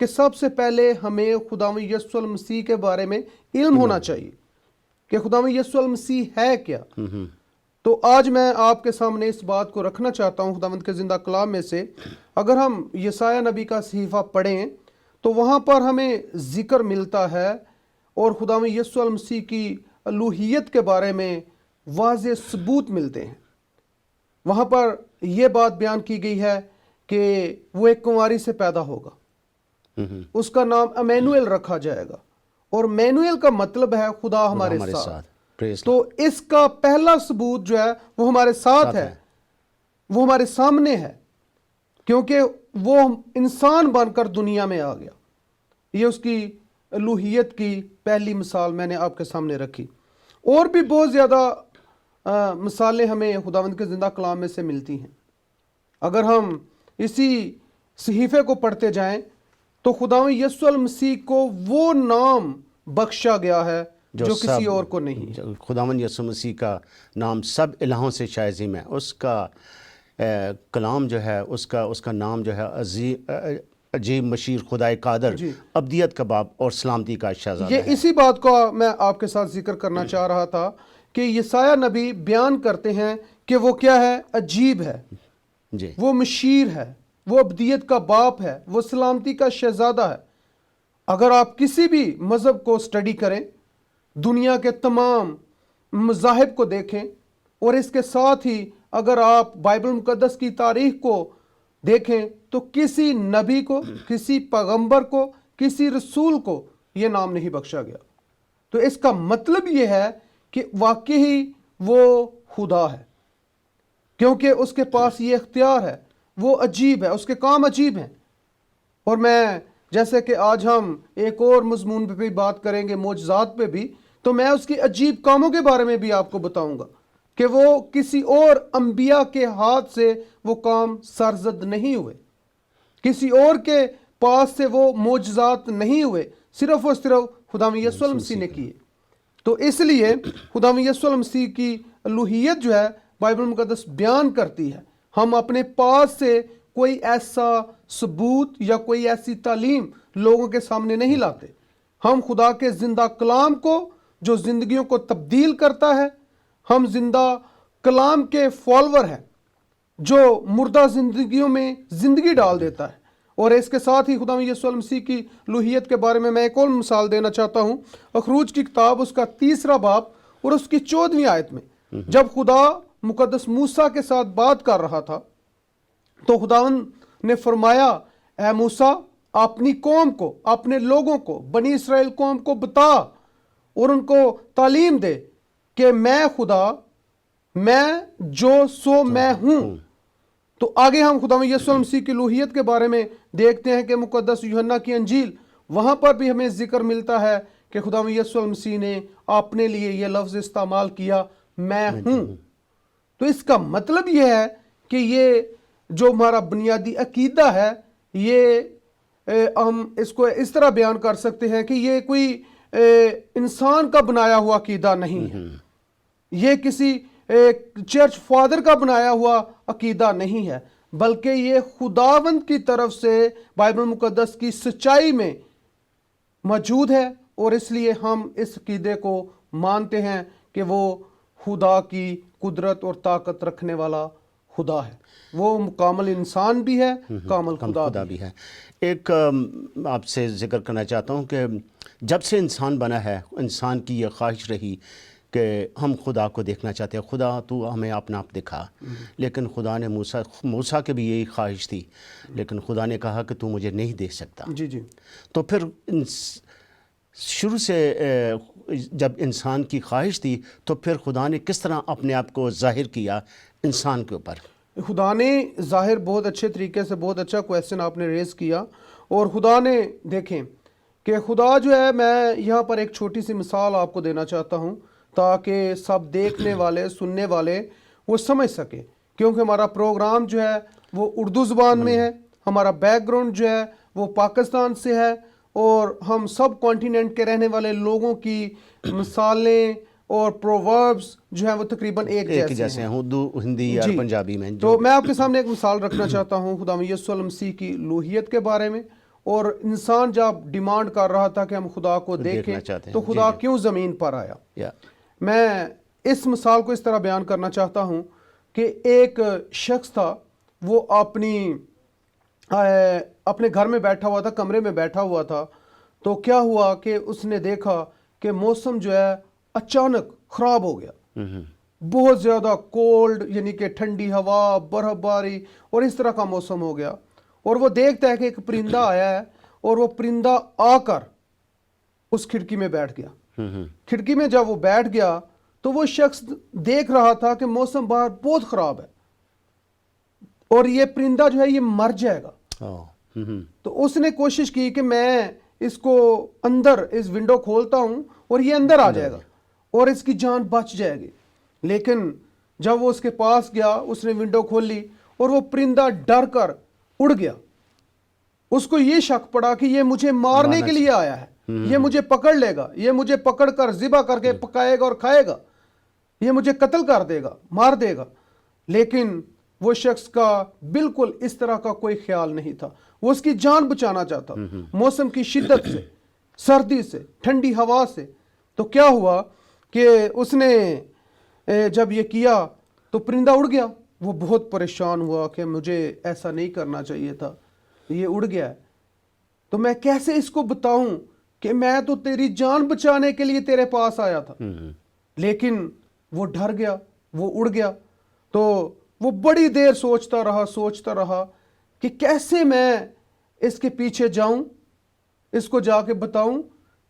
کہ سب سے پہلے ہمیں خداوند یسوع المسیح کے بارے میں علم ہونا چاہیے کہ خداوند یسوع المسیح ہے کیا. تو آج میں آپ کے سامنے اس بات کو رکھنا چاہتا ہوں خداوند کے زندہ کلام میں سے. اگر ہم یسایہ نبی کا صحیفہ پڑھیں تو وہاں پر ہمیں ذکر ملتا ہے اور خداوند یسوع المسیح کی الوہیت کے بارے میں واضح ثبوت ملتے ہیں. وہاں پر یہ بات بیان کی گئی ہے کہ وہ ایک کنواری سے پیدا ہوگا, اس کا نام امینویل رکھا جائے گا, اور مینویل کا مطلب ہے خدا ہمارے ساتھ. تو اس کا پہلا ثبوت جو ہے وہ ہمارے ساتھ ہے, وہ ہمارے سامنے ہے, کیونکہ وہ انسان بن کر دنیا میں آ گیا. یہ اس کی الوہیت کی پہلی مثال میں نے آپ کے سامنے رکھی. اور بھی بہت زیادہ مثالیں ہمیں خداوند کے زندہ کلام میں سے ملتی ہیں. اگر ہم اسی صحیفے کو پڑھتے جائیں تو خداوند یسوع المسیح کو وہ نام بخشا گیا ہے جو کسی اور کو نہیں. خداوند یسوع مسیح کا نام سب الہوں سے عظیم ہے. اس کا کلام جو ہے, اس کا نام جو ہے عجیب مشیر خدائے قادر, ابدیت کا باپ اور سلامتی کا شہزادہ ہے. یہ اسی بات کو میں آپ کے ساتھ ذکر کرنا چاہ رہا تھا کہ یسایہ نبی بیان کرتے ہیں کہ وہ کیا ہے, عجیب ہے, وہ مشیر ہے, وہ ابدیت کا باپ ہے, وہ سلامتی کا شہزادہ ہے. اگر آپ کسی بھی مذہب کو سٹڈی کریں, دنیا کے تمام مذاہب کو دیکھیں, اور اس کے ساتھ ہی اگر آپ بائبل مقدس کی تاریخ کو دیکھیں تو کسی نبی کو, کسی پیغمبر کو, کسی رسول کو یہ نام نہیں بخشا گیا. تو اس کا مطلب یہ ہے کہ واقعی وہ خدا ہے, کیونکہ اس کے پاس یہ اختیار ہے. وہ عجیب ہے, اس کے کام عجیب ہیں. اور میں جیسے کہ آج ہم ایک اور مضمون پہ بھی بات کریں گے, معجزات پہ بھی, تو میں اس کے عجیب کاموں کے بارے میں بھی آپ کو بتاؤں گا کہ وہ کسی اور انبیاء کے ہاتھ سے وہ کام سرزد نہیں ہوئے, کسی اور کے پاس سے وہ معجزات نہیں ہوئے, صرف اور صرف خداوند یسوع المسیح نے کیے. تو اس لیے خداوند یسوع المسیح کی الوہیت جو ہے بائبل مقدس بیان کرتی ہے. ہم اپنے پاس سے کوئی ایسا ثبوت یا کوئی ایسی تعلیم لوگوں کے سامنے نہیں لاتے. ہم خدا کے زندہ کلام کو جو زندگیوں کو تبدیل کرتا ہے, ہم زندہ کلام کے فالوور ہیں جو مردہ زندگیوں میں زندگی ڈال دیتا ہے. اور اس کے ساتھ ہی خداوند یسوع المسیح کی الوہیت کے بارے میں ایک اور مثال دینا چاہتا ہوں. خروج کی کتاب اس کا 3 باب اور اس کی 14ویں آیت میں جب خدا مقدس موسیٰ کے ساتھ بات کر رہا تھا تو خداوند نے فرمایا, اے موسیٰ, اپنی قوم کو, اپنے لوگوں کو, بنی اسرائیل قوم کو بتا اور ان کو تعلیم دے کہ میں خدا, میں جو سو میں ہوں. تو آگے ہم خداوند یسوع المسیح کی الوہیت کے بارے میں دیکھتے ہیں کہ مقدس یوحنا کی انجیل, وہاں پر بھی ہمیں ذکر ملتا ہے کہ خداوند یسوع المسیح نے اپنے لیے یہ لفظ استعمال کیا, میں ہوں. تو اس کا مطلب یہ ہے کہ یہ جو ہمارا بنیادی عقیدہ ہے, یہ ہم اس کو اس طرح بیان کر سکتے ہیں کہ یہ کوئی انسان کا بنایا ہوا عقیدہ نہیں ہے, یہ کسی چرچ فادر کا بنایا ہوا عقیدہ نہیں ہے, بلکہ یہ خداوند کی طرف سے بائبل مقدس کی سچائی میں موجود ہے. اور اس لیے ہم اس عقیدے کو مانتے ہیں کہ وہ خدا کی قدرت اور طاقت رکھنے والا خدا ہے. وہ کامل انسان بھی ہے, کامل خدا بھی ہے. ایک آپ سے ذکر کرنا چاہتا ہوں کہ جب سے انسان بنا ہے, انسان کی یہ خواہش رہی کہ ہم خدا کو دیکھنا چاہتے ہیں, خدا تو ہمیں اپنا آپ دکھا. لیکن خدا نے موسیٰ کے بھی یہی خواہش تھی, لیکن خدا نے کہا کہ تو مجھے نہیں دیکھ سکتا. تو پھر شروع سے جب انسان کی خواہش تھی تو پھر خدا نے کس طرح اپنے آپ کو ظاہر کیا انسان کے اوپر؟ خدا نے ظاہر بہت اچھے طریقے سے, بہت اچھا کویسچن آپ نے ریز کیا. اور خدا نے دیکھیں کہ خدا جو ہے, میں یہاں پر ایک چھوٹی سی مثال آپ کو دینا چاہتا ہوں تاکہ سب دیکھنے والے, سننے والے وہ سمجھ سکیں, کیونکہ ہمارا پروگرام جو ہے وہ اردو زبان میں ہے, ہمارا بیک گراؤنڈ جو ہے وہ پاکستان سے ہے, اور ہم سب کانٹیننٹ کے رہنے والے لوگوں کی مثالیں اور پرووربس جو ہیں وہ تقریباً ایک جیسے ہیں, اردو, ہندی یا پنجابی میں. تو میں آپ کے سامنے ایک مثال رکھنا چاہتا ہوں خداوند یسوع المسیح کی الوہیت کے بارے میں اور انسان جب ڈیمانڈ کر رہا تھا کہ ہم خدا کو دیکھنا دیکھیں چاہتے ہیں. تو خدا کیوں زمین پر آیا. میں اس مثال کو اس طرح بیان کرنا چاہتا ہوں کہ ایک شخص تھا, وہ اپنے گھر میں بیٹھا ہوا تھا, کمرے میں بیٹھا ہوا تھا. تو کیا ہوا کہ اس نے دیکھا کہ موسم جو ہے اچانک خراب ہو گیا, بہت زیادہ کولڈ, یعنی کہ ٹھنڈی ہوا, برف باری اور اس طرح کا موسم ہو گیا. اور وہ دیکھتا ہے کہ ایک پرندہ آیا ہے, اور وہ پرندہ آ کر اس کھڑکی میں بیٹھ گیا. کھڑکی میں جب وہ بیٹھ گیا تو وہ شخص دیکھ رہا تھا کہ موسم باہر بہت خراب ہے اور یہ پرندہ جو ہے یہ مر جائے گا. تو اس نے کوشش کی کہ میں اس کو اندر اس ونڈو کھولتا ہوں اور یہ اندر آ جائے گا اور اس کی جان بچ جائے گی. لیکن جب وہ اس کے پاس گیا, اس نے ونڈو کھول لی اور وہ پرندہ ڈر کر اڑ گیا. اس کو یہ شک پڑا کہ یہ مجھے مارنے کے لیے آیا ہے, یہ مجھے پکڑ لے گا, یہ مجھے پکڑ کر ذبح کر کے پکائے گا اور کھائے گا, یہ مجھے قتل کر دے گا, مار دے گا. لیکن وہ شخص کا بالکل اس طرح کا کوئی خیال نہیں تھا. وہ اس کی جان بچانا چاہتا, موسم کی شدت سے, سردی سے, ٹھنڈی ہوا سے. تو کیا ہوا کہ اس نے جب یہ کیا تو پرندہ اڑ گیا. وہ بہت پریشان ہوا کہ مجھے ایسا نہیں کرنا چاہیے تھا, یہ اڑ گیا ہے, تو میں کیسے اس کو بتاؤں کہ میں تو تیری جان بچانے کے لیے تیرے پاس آیا تھا. لیکن وہ ڈر گیا, وہ اڑ گیا. تو وہ بڑی دیر سوچتا رہا کہ کیسے میں اس کے پیچھے جاؤں, اس کو جا کے بتاؤں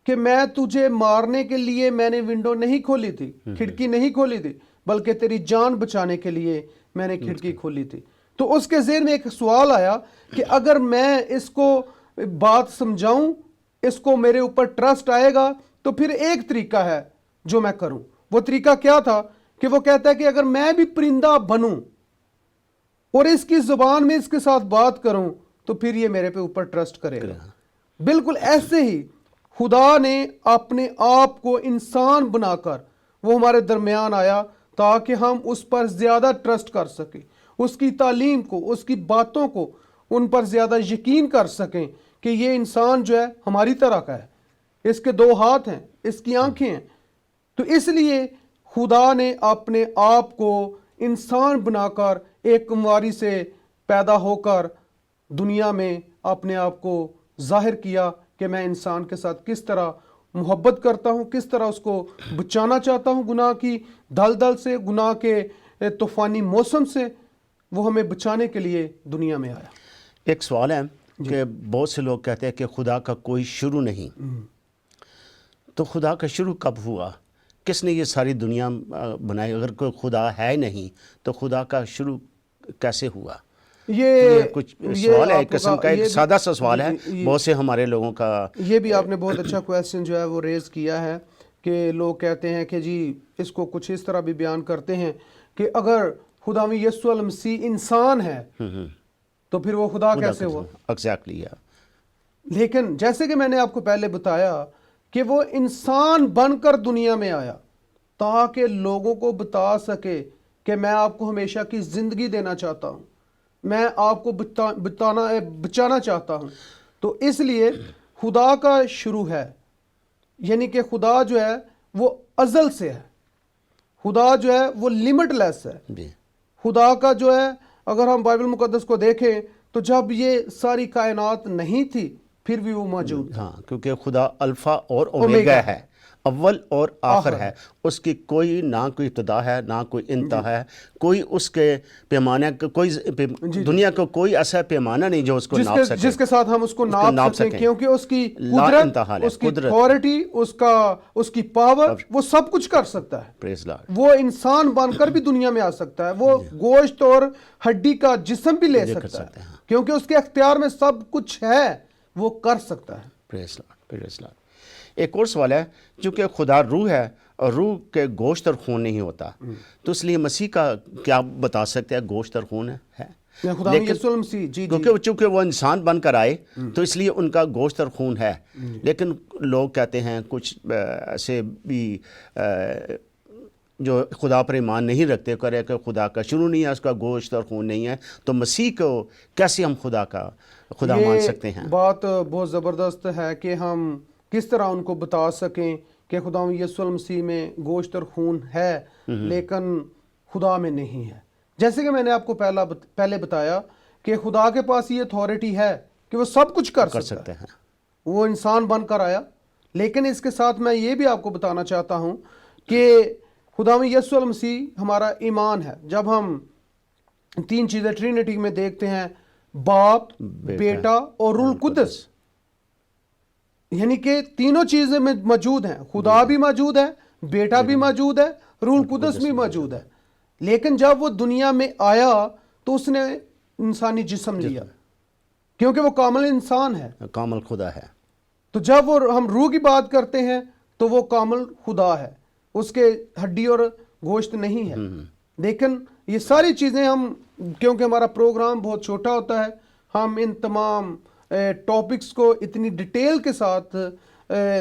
کہ میں تجھے مارنے کے لیے میں نے ونڈو نہیں کھولی تھی, کھڑکی نہیں کھولی تھی, بلکہ تیری جان بچانے کے لیے میں نے کھڑکی کھولی تھی. تو اس کے ذہن میں ایک سوال آیا کہ اگر میں اس کو بات سمجھاؤں, اس کو میرے اوپر ٹرسٹ آئے گا, تو پھر ایک طریقہ ہے جو میں کروں. وہ طریقہ کیا تھا کہ وہ کہتا ہے کہ اگر میں بھی پرندہ بنوں اور اس کی زبان میں اس کے ساتھ بات کروں تو پھر یہ میرے پہ اوپر ٹرسٹ کرے گا. بالکل ایسے ہی خدا نے اپنے آپ کو انسان بنا کر وہ ہمارے درمیان آیا تاکہ ہم اس پر زیادہ ٹرسٹ کر سکیں, اس کی تعلیم کو, اس کی باتوں کو, ان پر زیادہ یقین کر سکیں کہ یہ انسان جو ہے ہماری طرح کا ہے, اس کے 2 ہاتھ ہیں, اس کی آنکھیں ہیں. تو اس لیے خدا نے اپنے آپ کو انسان بنا کر ایک کمواری سے پیدا ہو کر دنیا میں اپنے آپ کو ظاہر کیا کہ میں انسان کے ساتھ کس طرح محبت کرتا ہوں, کس طرح اس کو بچانا چاہتا ہوں گناہ کی دلدل سے, گناہ کے طوفانی موسم سے. وہ ہمیں بچانے کے لیے دنیا میں آیا. ایک سوال ہے کہ بہت سے لوگ کہتے ہیں کہ خدا کا کوئی شروع نہیں. تو خدا کا شروع کب ہوا؟ کس نے یہ ساری دنیا بنائی؟ اگر کوئی خدا ہے نہیں تو خدا کا شروع کیسے ہوا؟ یہ کچھ سوال ہے, ایک قسم کا, ایک سادہ سا سوال ہے, بہت سے ہمارے لوگوں کا. یہ بھی آپ نے بہت اچھا کویسچن جو ہے وہ ریز کیا ہے کہ لوگ کہتے ہیں کہ جی اس کو کچھ اس طرح بھی بیان کرتے ہیں کہ اگر خداوند یسوع المسیح انسان ہے تو پھر وہ خدا کیسے ہوا؟ ایگزیکٹلی. لیکن جیسے کہ میں نے آپ کو پہلے بتایا کہ وہ انسان بن کر دنیا میں آیا تاکہ لوگوں کو بتا سکے کہ میں آپ کو ہمیشہ کی زندگی دینا چاہتا ہوں, میں آپ کو بچانا چاہتا ہوں. تو اس لیے خدا کا شروع ہے, یعنی کہ خدا جو ہے وہ ازل سے ہے, خدا جو ہے وہ لمٹ لیس ہے. خدا کا جو ہے اگر ہم بائبل مقدس کو دیکھیں تو جب یہ ساری کائنات نہیں تھی پھر بھی وہ موجود تھا. ہاں, کیونکہ خدا الفا اور اومیگا ہے, اول اور آخر ہے. اس کی کوئی نہ کوئی ابتدا ہے نہ کوئی انتہا ہے, کوئی اس کے پیمانے کوئی دنیا کو کوئی ایسا پیمانہ نہیں جو اس کو ناپ سکے, جس کے ساتھ ہم اس کو ناپ سکیں, کیونکہ اس کی قدرت, اس کی اتھارٹی, اس کی پاور, وہ سب کچھ کر سکتا ہے. وہ انسان بن کر بھی دنیا میں آ سکتا ہے, وہ گوشت اور ہڈی کا جسم بھی لے سکتا ہے, کیونکہ اس کے اختیار میں سب کچھ ہے, وہ کر سکتا ہے. پریز لارڈ. ایک اور سوال ہے, چونکہ خدا روح ہے اور روح کے گوشت اور خون نہیں ہوتا, تو اس لیے مسیح کا کیا بتا سکتے ہیں گوشت اور خون ہے؟ لیکن چونکہ وہ انسان بن کر آئے تو اس لیے ان کا گوشت اور خون ہے. لیکن لوگ کہتے ہیں, کچھ ایسے بھی جو خدا پر ایمان نہیں رکھتے کرے کہ خدا کا شروع نہیں ہے، اس کا گوشت اور خون نہیں ہے، تو مسیح کو کیسے ہم خدا مان سکتے ہیں؟ بات بہت زبردست ہے کہ ہم کس طرح ان کو بتا سکیں کہ خدا یسوع المسیح میں گوشت اور خون ہے لیکن خدا میں نہیں ہے۔ جیسے کہ میں نے آپ کو پہلے بتایا کہ خدا کے پاس یہ اتھارٹی ہے کہ وہ سب کچھ کر سکتے ہیں، وہ انسان بن کر آیا، لیکن اس کے ساتھ میں یہ بھی آپ کو بتانا چاہتا ہوں کہ خدا یسوع المسیح ہمارا ایمان ہے۔ جب ہم 3 چیزیں ٹرینٹی میں دیکھتے ہیں، باپ، بیٹا اور روح القدس، یعنی کہ تینوں چیزیں میں موجود ہیں، خدا بھی موجود ہے، بیٹا بھی موجود ہے، روح القدس بھی موجود ہے، لیکن جب وہ دنیا میں آیا تو اس نے انسانی جسم لیا کیونکہ وہ کامل انسان ہے، کامل خدا ہے۔ تو جب وہ ہم روح کی بات کرتے ہیں تو وہ کامل خدا ہے، اس کے ہڈی اور گوشت نہیں ہے۔ لیکن یہ ساری چیزیں ہم، کیونکہ ہمارا پروگرام بہت چھوٹا ہوتا ہے، ہم ان تمام ٹاپکس کو اتنی ڈیٹیل کے ساتھ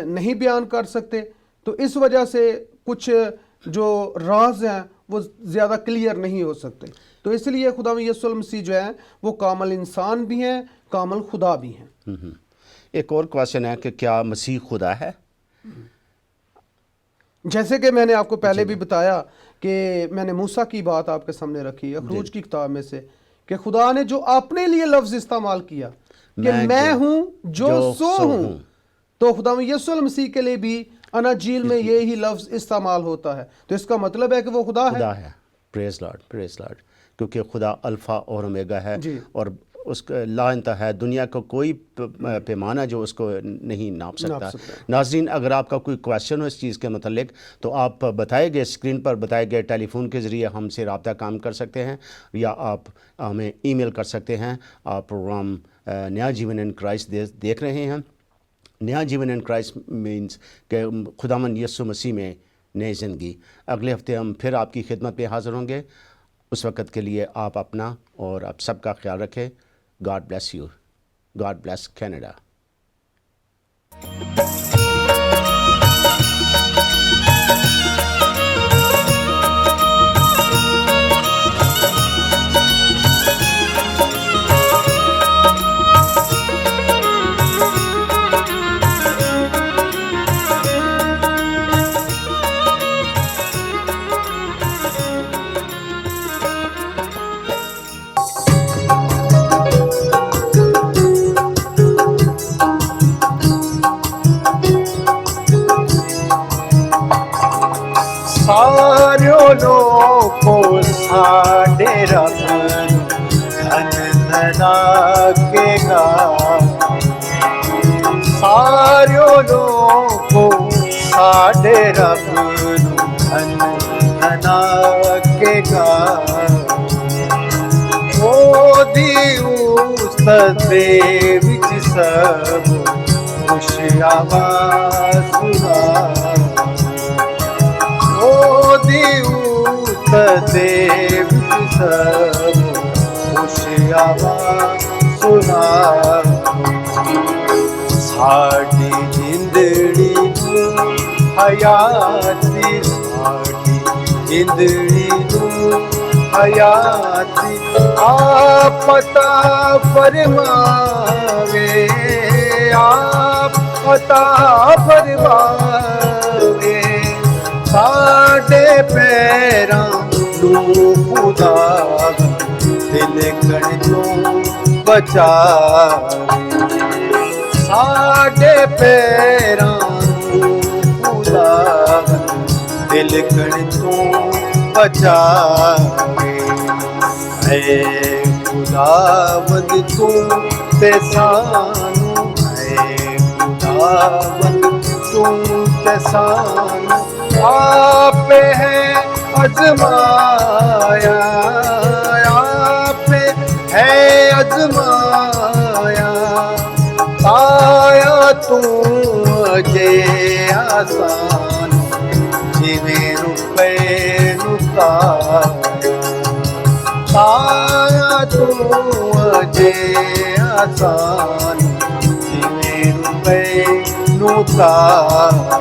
نہیں بیان کر سکتے، تو اس وجہ سے کچھ جو راز ہیں وہ زیادہ کلیئر نہیں ہو سکتے۔ تو اس لیے خدا یسوع المسیح جو ہے وہ کامل انسان بھی ہیں، کامل خدا بھی ہیں۔ ایک اور کویسچن ہے کہ کیا مسیح خدا ہے؟ جیسے کہ میں نے آپ کو پہلے بھی بتایا کہ میں نے موسیٰ کی بات آپ کے سامنے رکھی خروج کی کتاب میں سے، کہ خدا نے جو اپنے لیے لفظ استعمال کیا کہ میں ہوں جو سو ہوں، تو خدا یسوع المسیح کے لیے بھی اناجیل میں یہی لفظ استعمال ہوتا ہے، تو اس کا مطلب ہے کہ وہ خدا ہے۔ پریز لارڈ، کیونکہ خدا الفا اور اومیگا ہے، اور اس کا لا انتہا ہے، دنیا کا کوئی پیمانہ جو اس کو نہیں ناپ سکتا۔ ناظرین، اگر آپ کا کوئی کویسچن ہو اس چیز کے متعلق تو آپ بتائے گئے اسکرین پر بتائے گئے ٹیلی فون کے ذریعے ہم سے رابطہ قائم کر سکتے ہیں، یا آپ ہمیں ای میل کر سکتے ہیں۔ آپ پروگرام نیا جیون ان کرائسٹ دیکھ رہے ہیں۔ نیا جیون ان کرائسٹ مینس کہ خداوند یسوع مسیح میں نئی زندگی۔ اگلے ہفتے ہم پھر آپ کی خدمت میں حاضر ہوں گے۔ اس وقت کے لیے آپ اپنا اور آپ سب کا خیال رکھیں۔ God bless you. God bless Canada. ساریوں لوگوں ساڈے رب دھن دھنا کے گا، ساریوں لوگوں ساڈے رب دھن دھنا کے گا، او دی استاد وچ سب خوش آواز سنا، دیو سب خوش آواز سنا، ساڈی زندڑی نوں حیاتی، ساڈی زندڑی نوں حیاتی آپ عطا فرماوے، آپ عطا فرماوے، ساڈے پیراں نوں خدا دل کن تو بچاوے، ساڈے پیراں نوں خدا دل کن تو بچاوے، اے خداوند تو تے سانوں، اے خداوند تو تے سانوں آپ ہے آزمایا، آپ ہے آزمایا، آیا تو اجے آسان جویں روپے نکایا، آیا تو اجے آسان جویں روپے نکایا۔